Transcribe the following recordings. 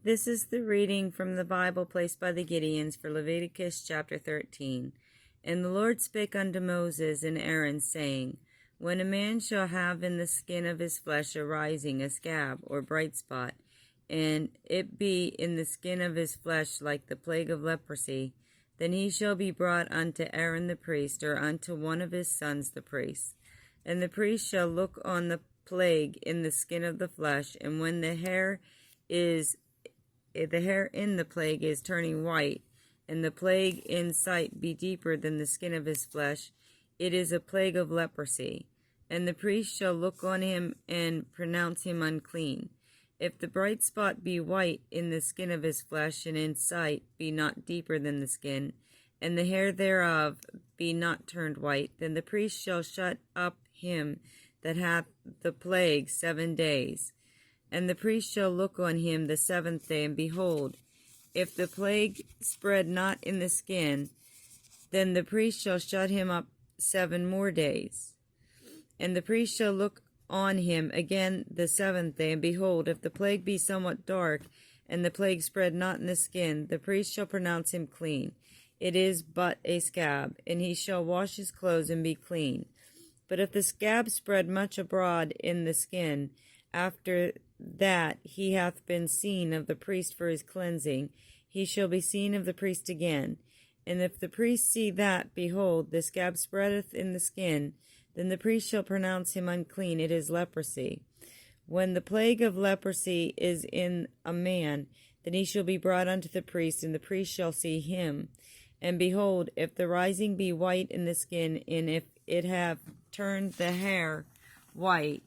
This is the reading from the Bible placed by the Gideons for Leviticus chapter 13. And the Lord spake unto Moses and Aaron, saying, When a man shall have in the skin of his flesh a rising, a scab, or bright spot, and it be in the skin of his flesh like the plague of leprosy, then he shall be brought unto Aaron the priest, or unto one of his sons the priests. And the priest shall look on the plague in the skin of the flesh, and when the hair in the plague is turning white, and the plague in sight be deeper than the skin of his flesh, it is a plague of leprosy. And the priest shall look on him and pronounce him unclean. If the bright spot be white in the skin of his flesh, and in sight be not deeper than the skin, and the hair thereof be not turned white, then the priest shall shut up him that hath the plague 7 days. And the priest shall look on him the 7th day, and behold, if the plague spread not in the skin, then the priest shall shut him up 7 more days. And the priest shall look on him again the 7th day, and behold, if the plague be somewhat dark, and the plague spread not in the skin, the priest shall pronounce him clean. It is but a scab, and he shall wash his clothes and be clean. But if the scab spread much abroad in the skin, after that he hath been seen of the priest for his cleansing, he shall be seen of the priest again. And if the priest see that, behold, the scab spreadeth in the skin, then the priest shall pronounce him unclean. It is leprosy. When the plague of leprosy is in a man, then he shall be brought unto the priest, and the priest shall see him. And behold, if the rising be white in the skin, and if it have turned the hair white,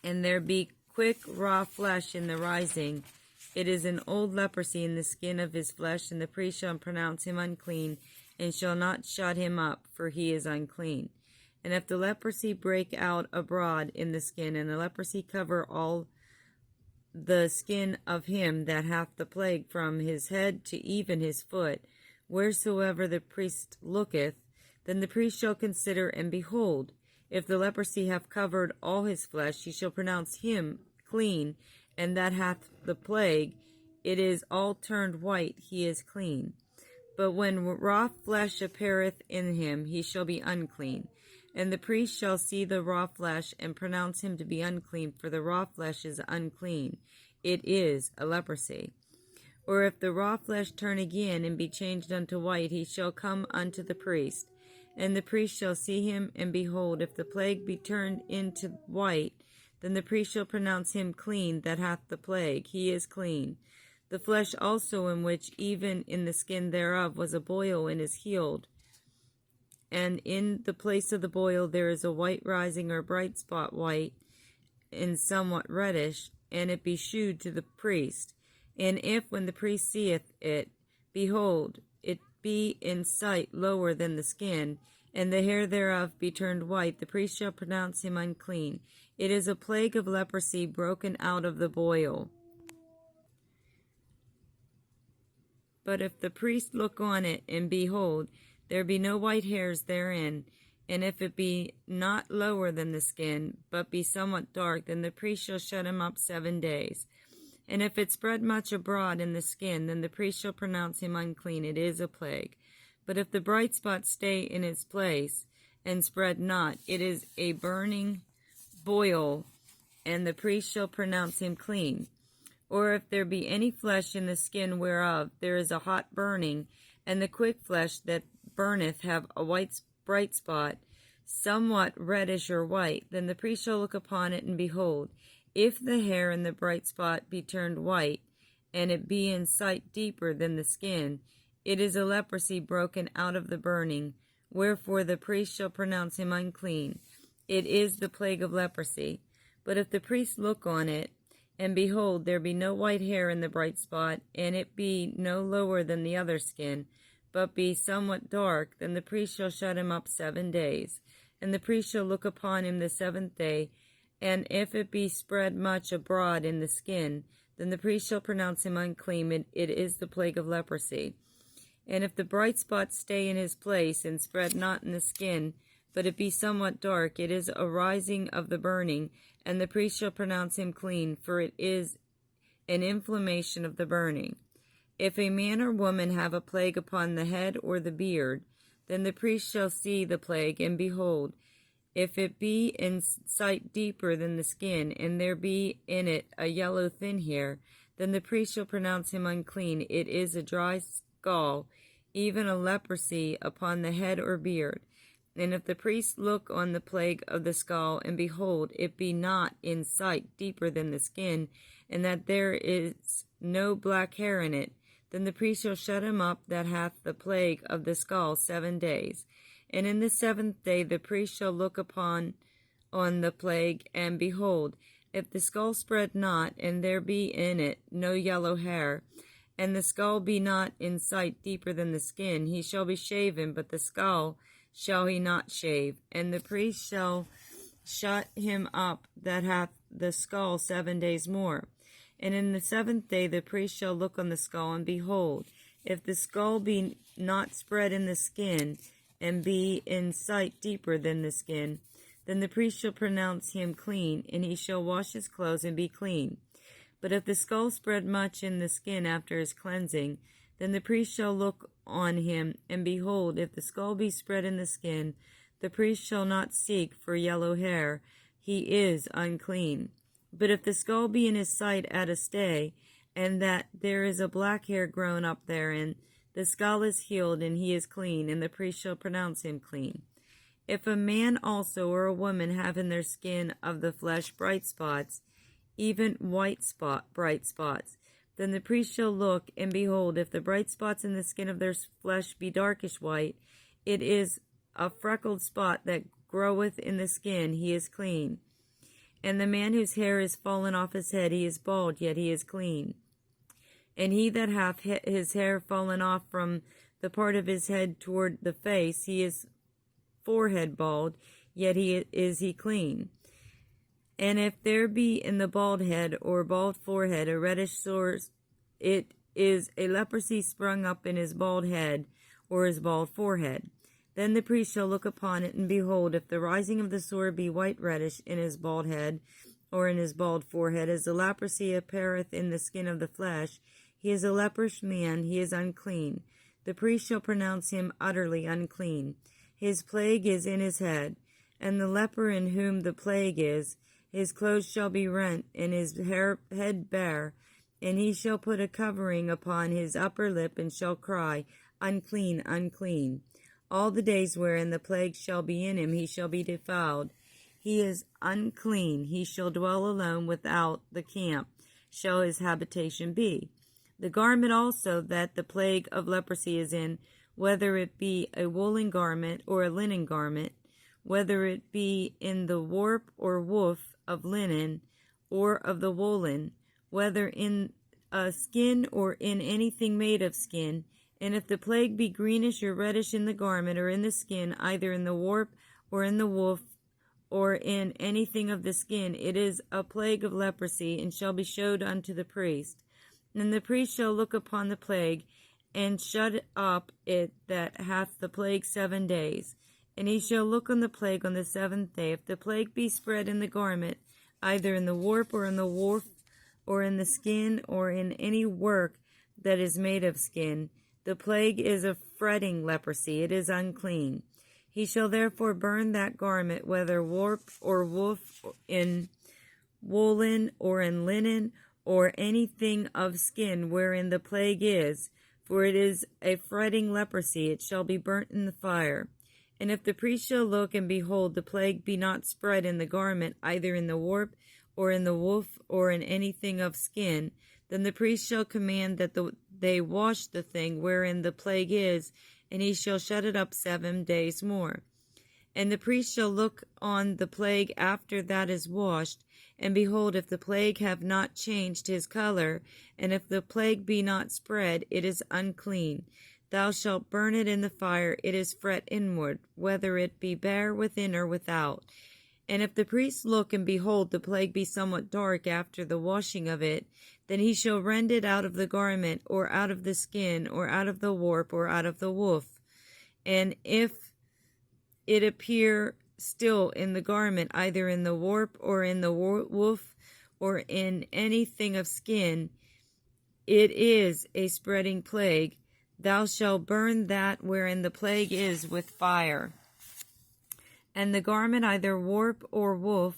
and there be quick raw flesh in the rising, it is an old leprosy in the skin of his flesh, and the priest shall pronounce him unclean, and shall not shut him up, for he is unclean. And if the leprosy break out abroad in the skin, and the leprosy cover all the skin of him that hath the plague from his head to even his foot, wheresoever the priest looketh, then the priest shall consider, and behold, if the leprosy have covered all his flesh, he shall pronounce him clean, and that hath the plague, it is all turned white, he is clean. But when raw flesh appeareth in him, he shall be unclean. And the priest shall see the raw flesh, and pronounce him to be unclean, for the raw flesh is unclean. It is a leprosy. Or if the raw flesh turn again, and be changed unto white, he shall come unto the priest. And the priest shall see him, and behold, if the plague be turned into white, then the priest shall pronounce him clean that hath the plague. He is clean. The flesh also in which even in the skin thereof was a boil and is healed. And in the place of the boil there is a white rising or bright spot white, and somewhat reddish, and it be shewed to the priest. And if when the priest seeth it, behold, it be in sight lower than the skin, and the hair thereof be turned white, the priest shall pronounce him unclean. It is a plague of leprosy broken out of the boil. But if the priest look on it, and behold, there be no white hairs therein, and if it be not lower than the skin, but be somewhat dark, then the priest shall shut him up 7 days. And if it spread much abroad in the skin, then the priest shall pronounce him unclean. It is a plague. But if the bright spot stay in its place, and spread not, it is a burning boil, and the priest shall pronounce him clean. Or if there be any flesh in the skin whereof there is a hot burning, and the quick flesh that burneth have a bright spot, somewhat reddish or white, then the priest shall look upon it, and behold, if the hair in the bright spot be turned white, and it be in sight deeper than the skin, it is a leprosy broken out of the burning, wherefore the priest shall pronounce him unclean. It is the plague of leprosy. But if the priest look on it, and behold, there be no white hair in the bright spot, and it be no lower than the other skin, but be somewhat dark, then the priest shall shut him up 7 days. And the priest shall look upon him the 7th day, and if it be spread much abroad in the skin, then the priest shall pronounce him unclean. It is the plague of leprosy. And if the bright spot stay in his place, and spread not in the skin, but it be somewhat dark, it is a rising of the burning, and the priest shall pronounce him clean, for it is and inflammation of the burning. If a man or woman have a plague upon the head or the beard, then the priest shall see the plague, and behold, if it be in sight deeper than the skin, and there be in it a yellow thin hair, then the priest shall pronounce him unclean. It is a dry scall, even a leprosy upon the head or beard. And if the priest look on the plague of the skull, and behold, it be not in sight deeper than the skin, and that there is no black hair in it, then the priest shall shut him up that hath the plague of the skull 7 days. And in the 7th day the priest shall look on the plague, and behold, if the skull spread not, and there be in it no yellow hair, and the skull be not in sight deeper than the skin, he shall be shaven, but the skull shall he not shave. And the priest shall shut him up that hath the skull 7 days more. And in the 7th day the priest shall look on the skull, and behold, if the skull be not spread in the skin, and be in sight deeper than the skin, then the priest shall pronounce him clean, and he shall wash his clothes and be clean. But if the skull spread much in the skin after his cleansing, then the priest shall look on him, and behold, if the skull be spread in the skin, the priest shall not seek for yellow hair, he is unclean. But if the skull be in his sight at a stay, and that there is a black hair grown up therein, the skull is healed, and he is clean, and the priest shall pronounce him clean. If a man also or a woman have in their skin of the flesh bright spots, even bright spots, then the priest shall look, and behold, if the bright spots in the skin of their flesh be darkish white, it is a freckled spot that groweth in the skin, he is clean. And the man whose hair is fallen off his head, he is bald, yet he is clean. And he that hath his hair fallen off from the part of his head toward the face, he is forehead bald, yet is he clean. And if there be in the bald head or bald forehead a reddish sore, it is a leprosy sprung up in his bald head or his bald forehead. Then the priest shall look upon it, and behold, if the rising of the sore be white reddish in his bald head or in his bald forehead, as the leprosy appeareth in the skin of the flesh, he is a leprous man, he is unclean. The priest shall pronounce him utterly unclean. His plague is in his head, and the leper in whom the plague is, his clothes shall be rent, and his head bare, and he shall put a covering upon his upper lip, and shall cry, Unclean, unclean. All the days wherein the plague shall be in him, he shall be defiled. He is unclean, he shall dwell alone without the camp, shall his habitation be. The garment also that the plague of leprosy is in, whether it be a woolen garment or a linen garment, whether it be in the warp or woof of linen or of the woolen, whether in a skin or in anything made of skin, and if the plague be greenish or reddish in the garment or in the skin, either in the warp or in the woof or in anything of the skin, it is a plague of leprosy, and shall be showed unto the priest. And the priest shall look upon the plague, and shut up it that hath the plague 7 days. And he shall look on the plague on the 7th day. If the plague be spread in the garment, either in the warp or in the woof, or in the skin, or in any work that is made of skin, the plague is a fretting leprosy, it is unclean. He shall therefore burn that garment, whether warp or woof, in woolen or in linen, or anything of skin wherein the plague is, for it is a fretting leprosy, it shall be burnt in the fire. And if the priest shall look, and behold, the plague be not spread in the garment, either in the warp, or in the woof, or in anything of skin, then the priest shall command that they wash the thing wherein the plague is, and he shall shut it up 7 days more. And the priest shall look on the plague after that is washed, and behold, if the plague have not changed his color, and if the plague be not spread, it is unclean. Thou shalt burn it in the fire, it is fret inward, whether it be bare within or without. And if the priest look, and behold, the plague be somewhat dark after the washing of it, then he shall rend it out of the garment, or out of the skin, or out of the warp, or out of the woof. And if it appear still in the garment, either in the warp, or in the woof, or in anything of skin, it is a spreading plague. Thou shalt burn that wherein the plague is with fire. And the garment, either warp or woof,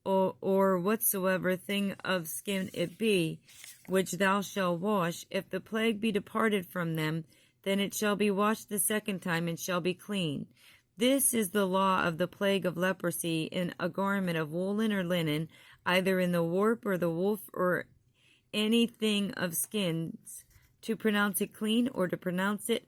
or whatsoever thing of skin it be, which thou shalt wash, if the plague be departed from them, then it shall be washed the second time, and shall be clean. This is the law of the plague of leprosy in a garment of woolen or linen, either in the warp or the woof or anything of skins, to pronounce it clean or to pronounce it